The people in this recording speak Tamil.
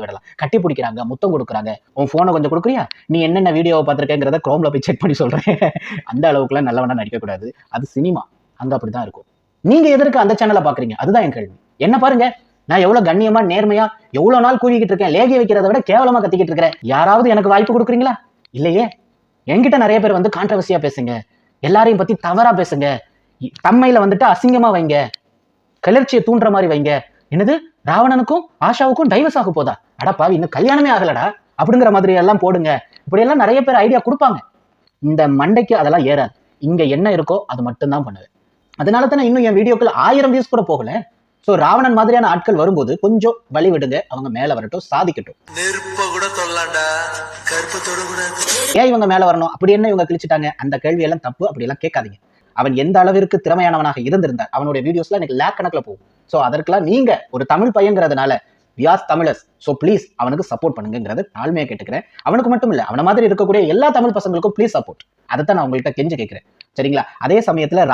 விடலாம். கட்டி பிடிக்கிறாங்க, முத்தம் கொடுக்குறாங்க. உன் போனை கொஞ்சம் கொடுக்குறியா, நீ என்னென்ன வீடியோவை பார்த்திருக்கேங்கிறத குரோம்ல போய் செக் பண்ணி சொல்றேன். அந்த அளவுக்குலாம் நல்லவனா நடிக்க கூடாது. அது சினிமா, அங்க அப்படிதான் இருக்கும். நீங்க எதற்கு அந்த சேனலை பாக்குறீங்க? அதுதான் என் கேள்வி. என்ன பாருங்க, நான் எவ்வளவு கண்ணியமா நேர்மையா எவ்வளவு நாள் கூவிக்கிட்டு இருக்கேன். லேகிய வைக்கிறத விட கேவலமா கத்திக்கிட்டு இருக்கிறேன். யாராவது எனக்கு வாய்ப்பு கொடுக்குறீங்களா? இல்லையே. என்கிட்ட நிறைய பேர் வந்து கான்ட்ரவர்சியா பேசுங்க, எல்லாரையும் பத்தி தவறா பேசுங்க, தம்மையில வந்துட்டு அசிங்கமா வைங்க, கிளர்ச்சியை தூண்டுற மாதிரி வைங்க. என்னது, ராவணனுக்கும் ஆஷாவுக்கும் டைவர்ஸ் ஆக போதா? அடப்பாவி, இன்னும் கல்யாணமே ஆகலடா அப்படிங்கிற மாதிரி எல்லாம் போடுங்க. இப்படி எல்லாம் நிறைய பேர் ஐடியா கொடுப்பாங்க. இந்த மண்டைக்கு அதெல்லாம் ஏறாது. இங்க என்ன இருக்கோ அது மட்டும்தான் பண்ணுவேன். அதனால தானே இன்னும் என் வீடியோக்கள் 1000 வியூஸ் கூட போகல. சோ ராவணன் மாதிரியான ஆட்கள் வரும்போது கொஞ்சம் வழி விடுங்க, அவங்க மேல வரட்டும், சாதிக்கட்டும். ஏன் இவங்க மேல வரணும், அப்படி என்ன இவங்க கிழிச்சிட்டாங்க, அந்த கேள்வி எல்லாம் தப்பு. அப்படி எல்லாம் கேட்காதீங்க. அவன் எந்த அளவிற்கு திறமையானவனாக இருந்திருந்தார், அவனுடைய வீடியோஸ்ல எனக்கு லேக் கணக்கில் போகும். சோ அதற்கெல்லாம் நீங்க ஒரு தமிழ் பையங்கிறதுனால வியாஸ் தமிழஸ், சோ ப்ளீஸ் அவனுக்கு சப்போர்ட் பண்ணுங்கிறது தாழ்மையா கேட்டுக்கிறேன். அவனுக்கு மட்டும் இல்ல, அவன மாதிரி இருக்கக்கூடிய எல்லா தமிழ் பசங்களுக்கும் ப்ளீஸ் சப்போர்ட். அதைத்தான் நான் உங்கள்கிட்ட கெஞ்சி கேட்கிறேன். சரிங்களா? அதே சமயத்துல